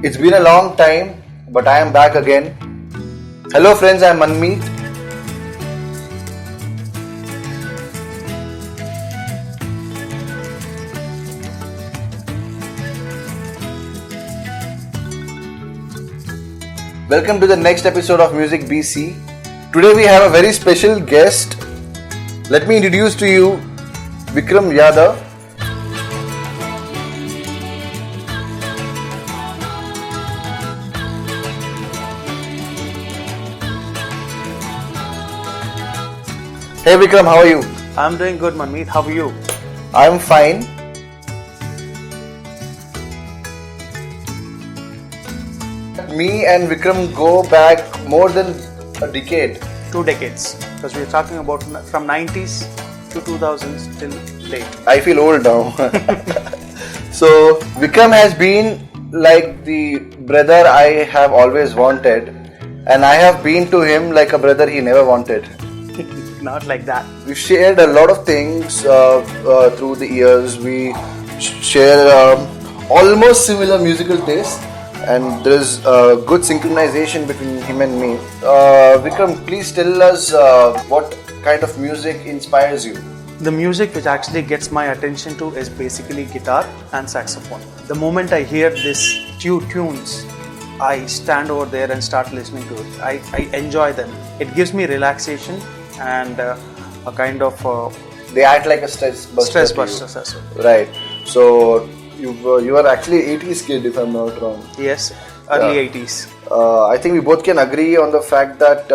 It's been a long time, but I am back again. Hello friends, I am Manmeet. Welcome to the next episode of Musique BC. Today we have a very special guest. Let me introduce to you Vikram Yadav. Hey Vikram, how are you? I'm doing good, Manmeet. How are you? I'm fine. Me and Vikram go back more than a decade. 2 decades. Because we're talking about from 90s to 2000s till date. I feel old now. So Vikram has been like the brother I have always wanted, and I have been to him like a brother he never wanted. Not like that. We've shared a lot of things through the years. We share almost similar musical tastes, and there is good synchronization between him and me. Vikram, please tell us what kind of music inspires you. The music which actually gets my attention to is basically guitar and saxophone. The moment I hear these tunes, I stand over there and start listening to it. I enjoy them. It gives me relaxation and a kind of they act like a stress buster. Stress busters as well. Right. So you are actually 80s kid, if I'm not wrong. Yes, early 80s. I think we both can agree on the fact that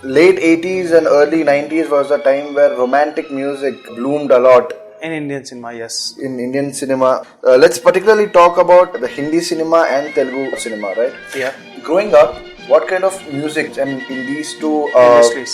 late 80s and early 90s was a time where romantic music bloomed a lot. In Indian cinema, yes. In Indian cinema. Let's particularly talk about the Hindi cinema and Telugu cinema, right? Yeah. Growing up, what kind of music in these two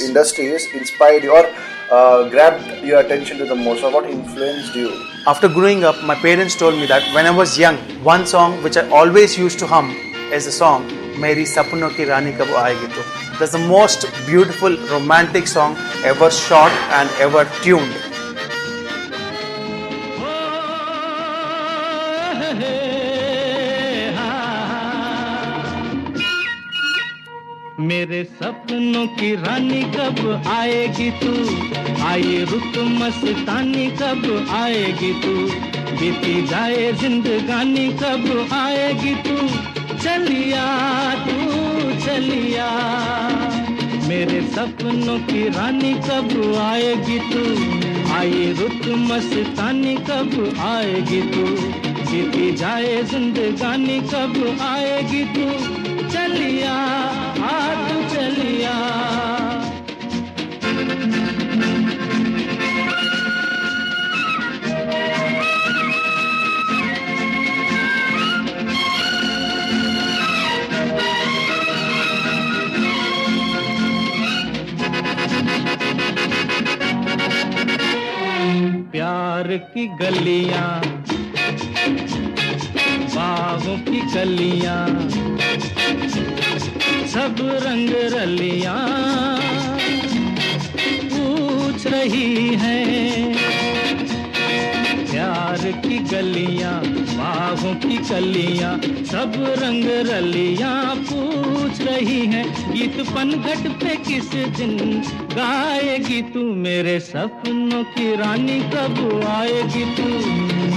industries inspired you or grabbed your attention to the most, or what influenced you? After growing up, my parents told me that when I was young, one song which I always used to hum is the song Meri Sapno ki Rani kab aayegi tu. That's the most beautiful romantic song ever shot and ever tuned. मेरे सपनों की रानी कब आएगी तू, आए रुत मस्तानी कब आएगी तू, बीती जाए जिंदगानी कब आएगी तू, चलिया तू चलिया, मेरे सपनों की रानी कब आएगी तू, आए रुत मस्तानी कब आएगी तू, बीती जाए जिंदगानी कब आएगी तू, चलिया तू चलिया. प्यार की गलियां, बागों की कलियां, सब रंग रलियां पूछ रही हैं, प्यार की गलियां, बागों की कलियां, सब रंग रलियां पूछ रही हैं, गीत पनघट पे किस दिन गाएगी तू, मेरे सपनों की रानी कब आएगी तू,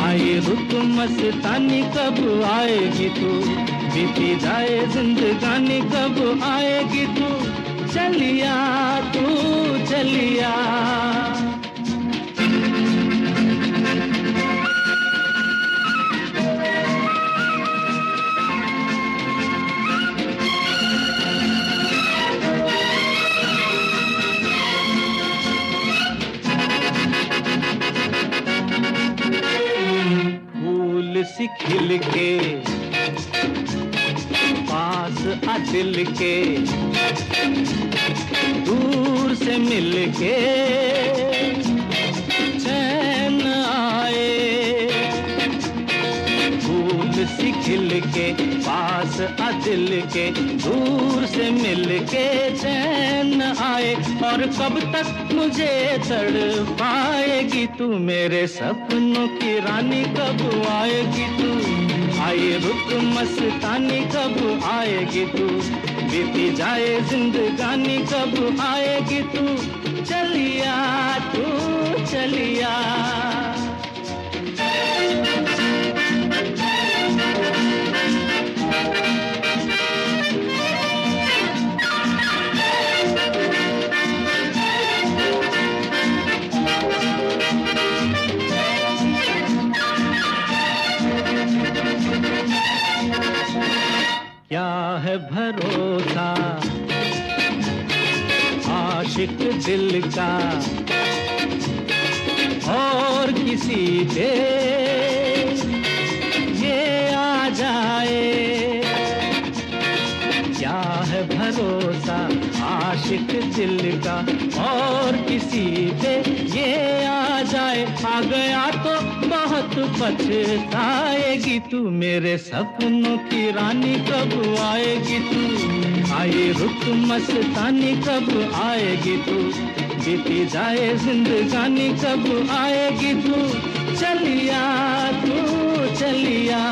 आए रुत मस्तानी कब आएगी तू, बीती जाए जिंदगानी कब आएगी तू, चलिया तू चलिया. फूल सी खिल के पास आ दिल के, दूर से मिल के चैन आए, फूल सी खिल के पास आ दिल के, दूर से मिल के चैन आए, और कब तक मुझे तड़पाएगी तू, मेरे सपनों की रानी कब आएगी तू, आई रुत मस्तानी कब आएगी तू, बीती जाए जिंदगानी कब आएगी तू, चलिया तू चलिया। क्या है भरोसा आशिक दिल का और किसी पे ये आ जाए, क्या है भरोसा आशिक दिल का और किसी पे ये आ जाए, आ गया तो बहुत पछताएगी तू, मेरे सपनों की रानी कब आएगी तू, आई रुत मस्तानी कब आएगी तू, बीती जाए जिंदगानी कब आएगी तू, चलिया तू चलिया,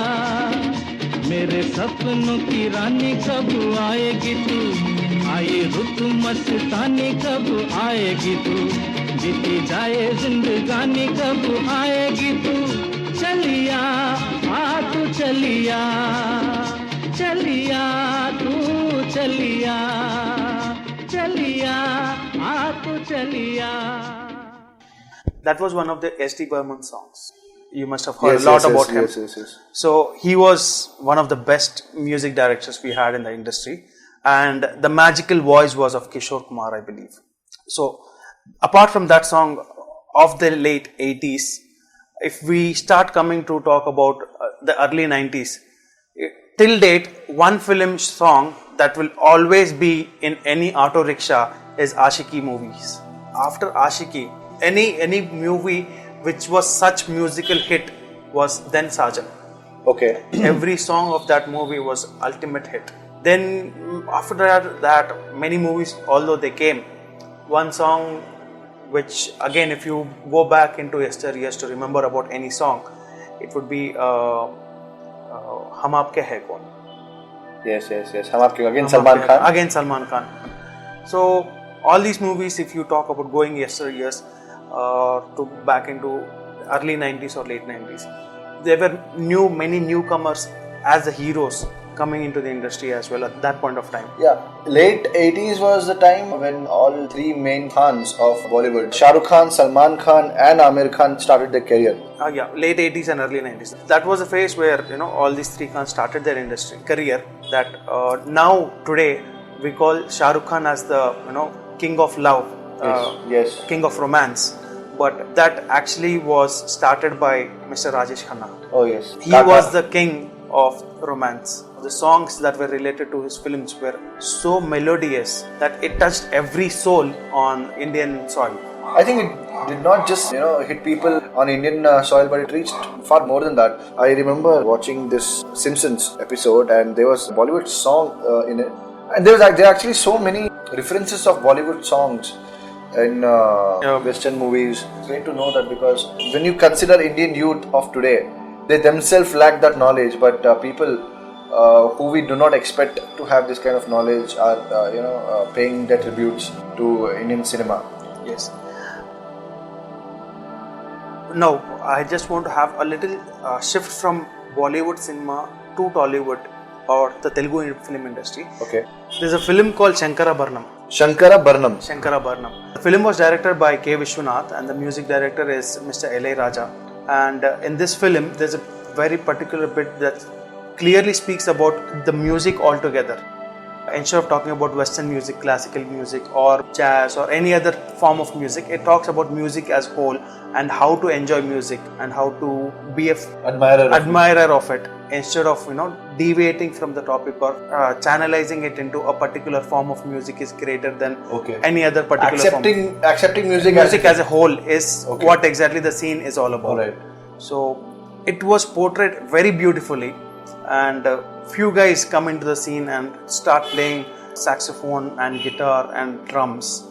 मेरे सपनों की रानी कब आएगी तू, आई रुत मस्तानी कब आएगी तू, बीती जाए जिंदगानी कब आएगी तू, चलिया आ तू चलिया, चलिया तू चलिया, चलिया आ तू चलिया. That was one of the S.D. Burman songs. You must have heard a lot about him. Yes. So he was one of the best music directors we had in the industry, and the magical voice was of Kishore Kumar, I believe. So apart from that song of the late 80s, if we start coming to talk about the early 90s, till date, one film song that will always be in any auto rickshaw is Ashiki movies. After Ashiki, any movie which was such musical hit was then Sajan. Okay. Every song of that movie was ultimate hit. Then after that many movies, although they came, one song which again, if you go back into yesteryears to remember about any song, it would be Hum Aapke Hai Kaun. Yes. Hum Aapke again Salman Khan. Again Salman Khan. So all these movies, if you talk about going yesteryears to back into early 90s or late 90s, there were many newcomers as the heroes coming into the industry as well at that point of time. Yeah, late 80s was the time when all three main Khans of Bollywood, Shah Rukh Khan, Salman Khan and Amir Khan started their career. Late 80s and early 90s. That was a phase where all these three Khans started their industry career. That now today we call Shah Rukh Khan as the king of love, yes. king of romance. But that actually was started by Mr. Rajesh Khanna. Oh yes. He was the king of romance. The songs that were related to his films were so melodious that it touched every soul on Indian soil. I think it did not just hit people on Indian soil, but it reached far more than that. I remember watching this Simpsons episode, and there was a Bollywood song in it, and there are actually so many references of Bollywood songs in Western movies. It's great to know that, because when you consider Indian youth of today, they themselves lack that knowledge, but people who we do not expect to have this kind of knowledge are paying their tributes to Indian cinema. Yes. Now, I just want to have a little shift from Bollywood cinema to Tollywood or the Telugu film industry. Okay. There's a film called Shankarabharanam. Shankarabharanam. The film was directed by K. Vishwanath, and the music director is Mr. L.A. Raja. And in this film, there's a very particular bit that clearly speaks about the music altogether. Instead of talking about Western music, classical music or jazz or any other form of music, it talks about music as whole and how to enjoy music and how to be an admirer of it, instead of deviating from the topic or channelizing it into a particular form of music is greater than any other particular form. Accepting music as a whole is what exactly the scene is all about. Alright. So it was portrayed very beautifully, and few guys come into the scene and start playing saxophone and guitar and drums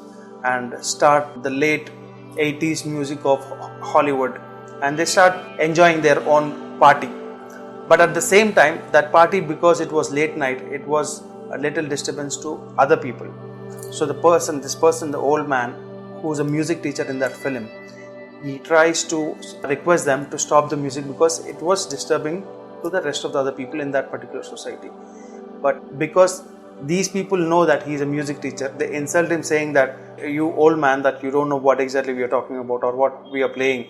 and start the late 80s music of Hollywood, and they start enjoying their own party. But at the same time, that party, because it was late night, it was a little disturbance to other people. So this person, the old man, who is a music teacher in that film, he tries to request them to stop the music because it was disturbing to the rest of the other people in that particular society. But because these people know that he is a music teacher, they insult him saying that, you old man, that you don't know what exactly we are talking about or what we are playing,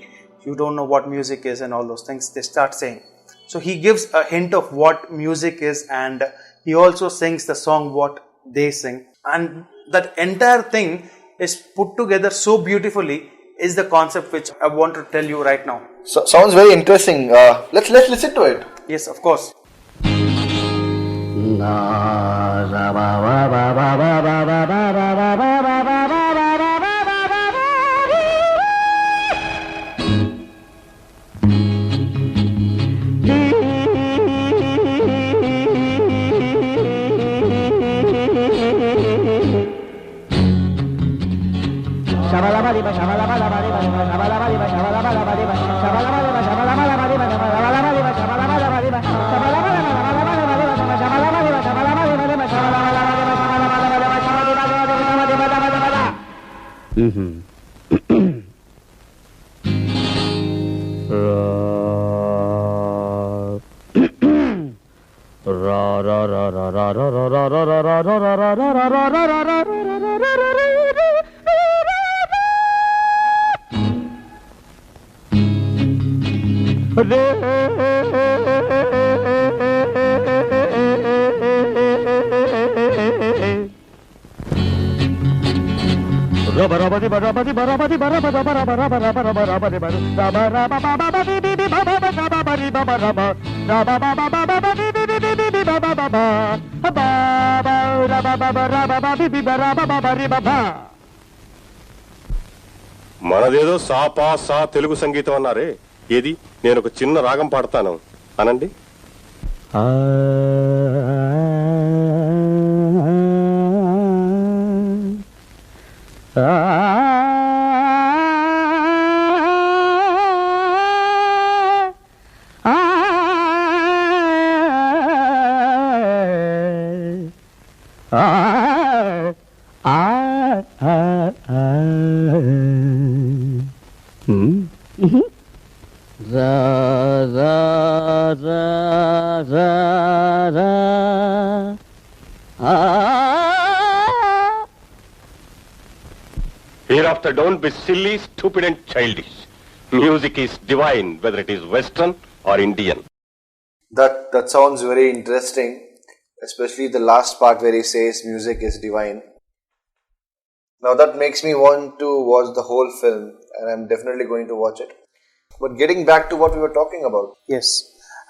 you don't know what music is and all those things, they start saying. So he gives a hint of what music is, and he also sings the song what they sing, and that entire thing is put together so beautifully is the concept which I want to tell you right now. So, sounds very interesting. Let's listen to it. Yes, of course. మనదేదో సాపా సా తెలుగు సంగీతం అన్నారే, ఏది నేను ఒక చిన్న రాగం పాడతాను అనండి. Hereafter, don't be silly, stupid and childish. Music is divine, whether it is Western or Indian. That sounds very interesting, especially the last part where he says music is divine. Now that makes me want to watch the whole film, and I'm definitely going to watch it. But getting back to what we were talking about. Yes,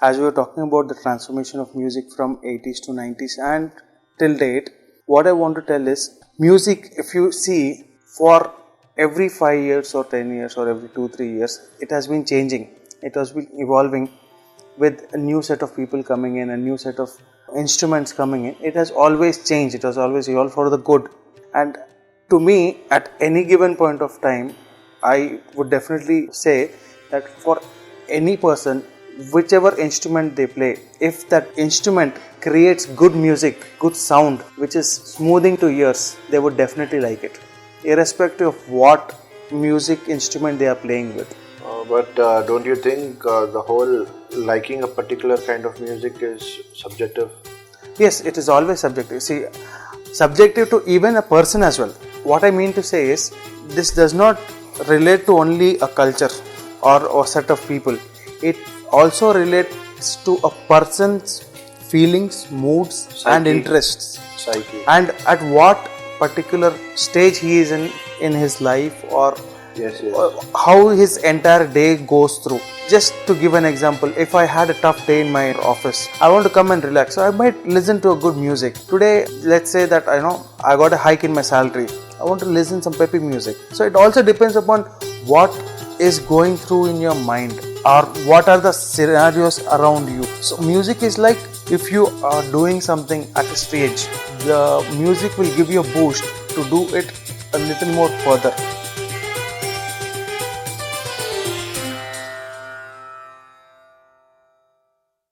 as we were talking about the transformation of music from 80s to 90s and till date, what I want to tell is, music, if you see, for every 5 years or 10 years or every 2-3 years, it has been changing. It has been evolving with a new set of people coming in, a new set of instruments coming in. It has always changed. It has always evolved for the good. And to me, at any given point of time, I would definitely say that for any person, whichever instrument they play, if that instrument creates good music, good sound, which is smoothing to ears, they would definitely like it, irrespective of what music instrument they are playing with. But don't you think the whole liking a particular kind of music is subjective? Yes, it is always subjective. See, subjective to even a person as well. What I mean to say is, this does not relate to only a culture or a set of people. It also relates to a person's feelings, moods, psyche, and interests. Psyche. And at what particular stage he is in his life, or how his entire day goes through. Just to give an example, if I had a tough day in my office, I want to come and relax, so I might listen to a good music. Today, let's say that I got a hike in my salary, I want to listen some peppy music. So it also depends upon what is going through in your mind, or what are the scenarios around you. So music is like, if you are doing something at a stage, the music will give you a boost to do it a little more further.